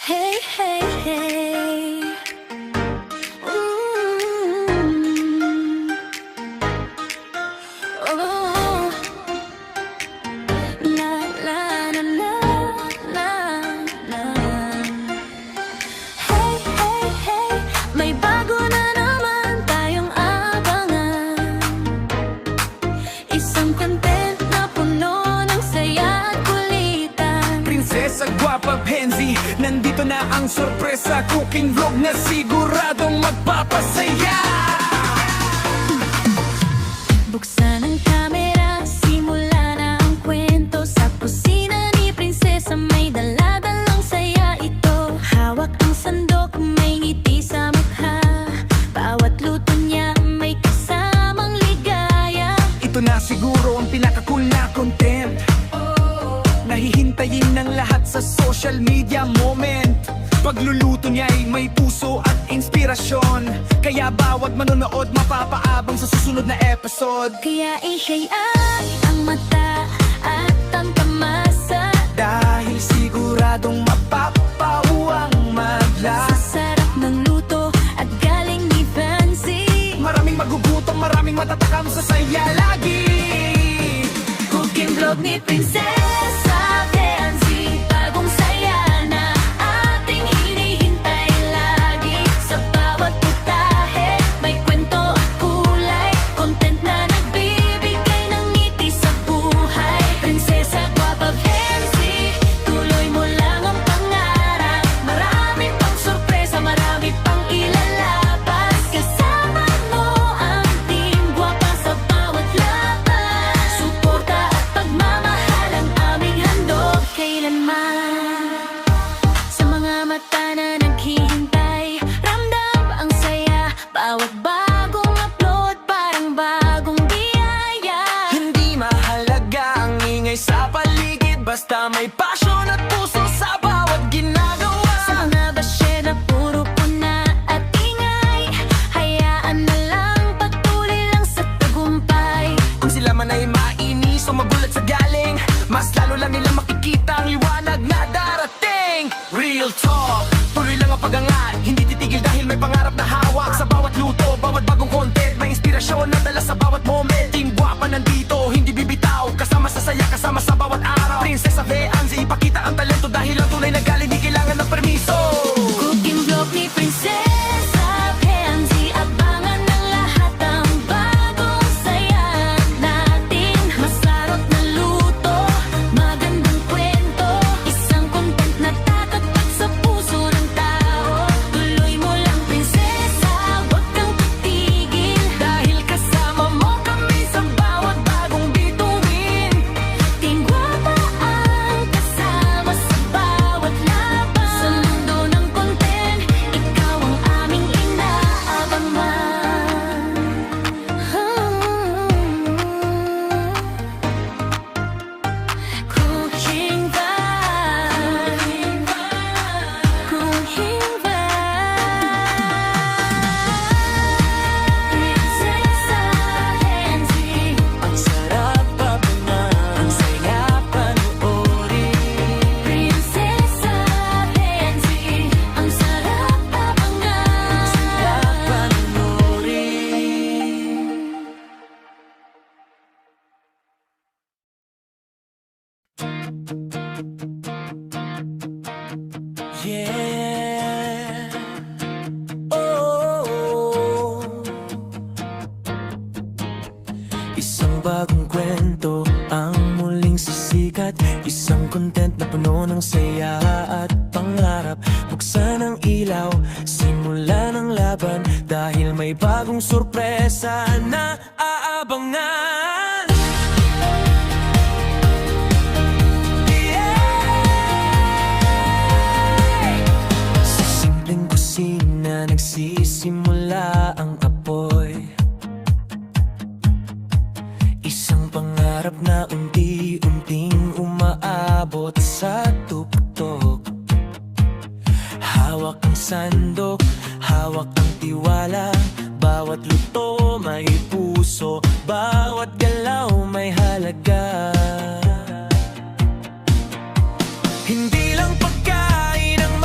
Hey, hey, hey. Oh. La, la, la, la, la, la. Hey, hey, hey. May bago na naman tayong abangan. Isang content na puno ng saya at kulitan. Prinsesa, gwapa, Penzi, nandito na ang sorpresa. Cooking vlog na siguradong magpapasaya. Buksan ang kamera, simula na ang kwento. Sa kusina ni Prinsesa may dala-dalang saya ito. Hawak ang sandok, may ngiti sa mukha. Bawat luto niya may kasamang ligaya. Ito na siguro ang pinaka-cool na content. Nahihintayin ng lahat sa social media moment. Pagluluto niya ay may puso at inspirasyon. Kaya bawat manonood mapapaabang sa susunod na episode. Kaya siya'y ang mata at ang tamasa. Dahil siguradong mapapauwang madla. Sa sarap ng luto at galing ni Fancy. Maraming magugutom, maraming matatakam sa saya lagi. Cooking vlog ni Prinsesa Fancy. Bagong saya na ating hinihintay lagi. Sa bawat putahe may kwento at kulay. Content na nagbibigay ng ngiti sa buhay. Prinsesa Guapa Fancy, tuloy mo lang ang pangarap. Marami pang sorpresa, marami pang ilalabas. Kasama mo ang team Guapa sa bawat laban. Suporta at pagmamahal ang aming handog kailanman. Sa mga mata na naghihintay, ramdam ang saya. Bawat bagong upload parang bagong biyaya. Hindi mahalaga ang ingay sa paligid, basta may passion at puso sa bawat ginagawa. Sa mga basya na puro puna at ingay, hayaan na lang, patuloy lang sa tagumpay. Kung sila man ay mainis o magulat sa galing, mas lalo lang nila makikita ang liwanag na darating. Real talk, tuloy lang ang pagangat, hindi titigil dahil may pangarap na hawak. Sa bawat luto, bawat bagong content, may inspirasyon na dala sa bawat moment. Team Guapa nandito, hindi bibitaw, kasama sa saya, kasama sa bawat araw. Prinsesa Fancy, ipakita ang talento dahil ang tunay na galing di kailangan ng permiso. Cooking vlog ni Prinsesa Fancy, abangan ng lahat ang bagong saya natin. Masarap na luto, magandang kwento, isang content na tatatak sa puso ng tao. Tuloy mo lang Prinsesa, huwag kang titigil, dahil kasama mo kami sa bawat bagong bituin. Team Guapa ang kasama sa bawat laban. Sa mundo ng content, ikaw ang aming inaabangan. Cooking vibe, cooking vibe. Prinsesa Fancy, Ang sarap abangan, ang saya panoorin. Prinsesa Fancy, ang sarap abangan. Yeah. Oh. Isang bagong kwento ang muling sisikat. Isang content na puno ng saya at pangarap. Buksan ang ilaw, simula ng laban. Dahil may bagong sorpresa na aabangan. Sa simpleng kusina nagsisimula ang apoy. Isang pangarap na unti-unting umaabot sa tuktok. Hawak ang sandok, hawak ang tiwala. Bawat luto may puso, bawat galaw may halaga. Hindi lang pagkain ang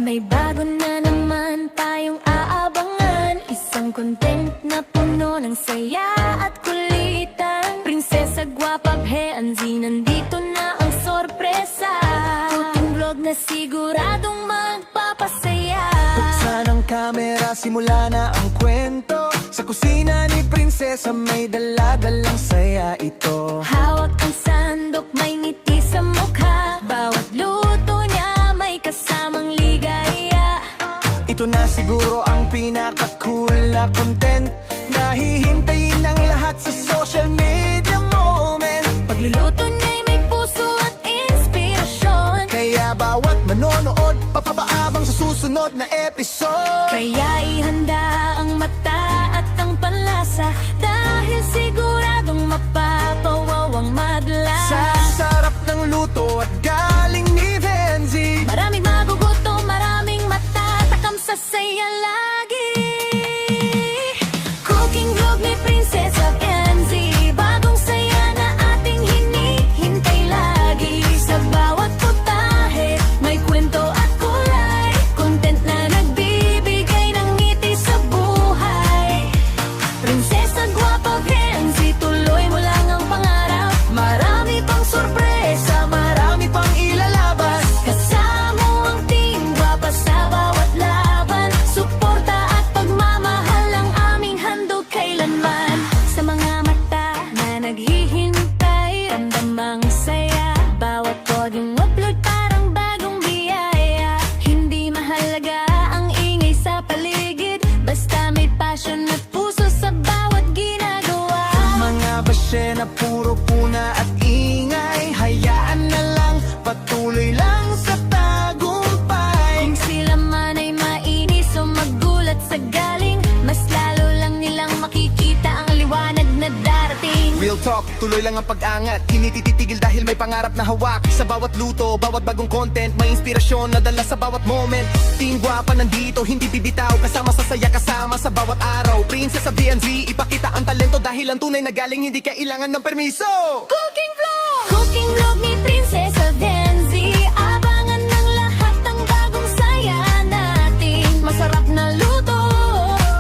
May bago na naman tayong aabangan, isang content na puno ng saya at kulitan. Prinsesa Guwapa Bheanzi, nandito na ang sorpresa. Cooking vlog na siguradong magpapasaya. Buksan ang kamera, simula na ang kwento. Sa kusina ni Prinsesa may dala-dalang saya ito. Hawak ang sandok, may ngiti sa mukha. Bawat luto niya may kasamang ligaya. Ito na siguro ang pinaka-cool na content na hihintayin ng lahat sa social media moment. Pagluluto niya'y may puso at inspirasyon, Kaya bawat manonood, papapaabang sa susunod na episode. kaya ihanda ang mata at ang panlasa, dahil siguradong mapapawaw ang madla. Sa sarap ng luto at galing ni Benzi, Maraming magugutom, maraming matatakam sa saya lagi. Cooking vlog ni Prinsesa Bheanzi, bagong saya na ating hinihintay lagi. Sa bawat putahe, may kwento at kulay, content na nagbibigay ng ngiti sa buhay. Prinsesa Guwapa Bheanzi, tuloy mo lang ang pangarap. Marami pang sorpresa, marami pang ilalabas. kasama ang team Guwapa sa bawat laban. Suporta at pagmamahal ang aming handog kailanman. Sa mga mata na naghihintay, ramdamang saya. Bawat podium upload parang bagong biyaya. Hindi mahalaga ang ingay sa paligid, basta may passion at puso sa bawat ginagawa. Mga basya na puro puna at ingay, hayaan na lang, patuloy lang sa tagumpay. Kung sila man ay mainis o magulat sa galing, mas lalo lang nilang makikita ang liwanag na darating. Real talk, tuloy lang ang pag-angat. Hindi tititigil dahil may pangarap na hawak. Sa bawat luto, bawat bagong content, may inspirasyon na dala sa bawat moment. Team Guwapa nandito, hindi bibitaw. Kasama sa saya, kasama sa bawat araw. Prinsesa Bheanzi, ipakita ang talento dahil ang tunay na galing hindi kailangan ng permiso. Cooking vlog! Cooking vlog ni Prinsesa Bheanzi, abangan ng lahat ang bagong saya natin. Masarap na luto,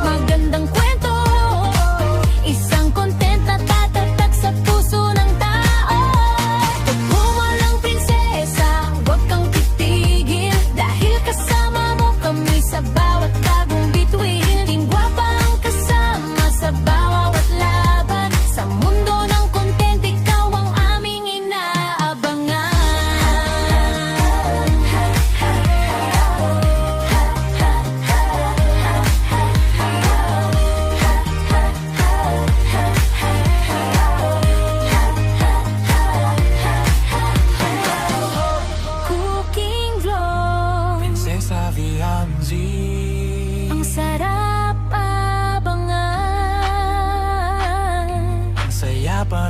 magandang kwento, isang content na tatatak sa puso ng tao. Pagkumalang prinsesa, huwag kang titigil, dahil kasama mo kami sa bawat bagong bituin. Team Guwapa ang kasama sa bawat laban. Sa mundo ng content, ikaw ang aming inaabangan. Cooking vlog, Prinsesa Bheanzi, ang sarap abangan. ang saya pa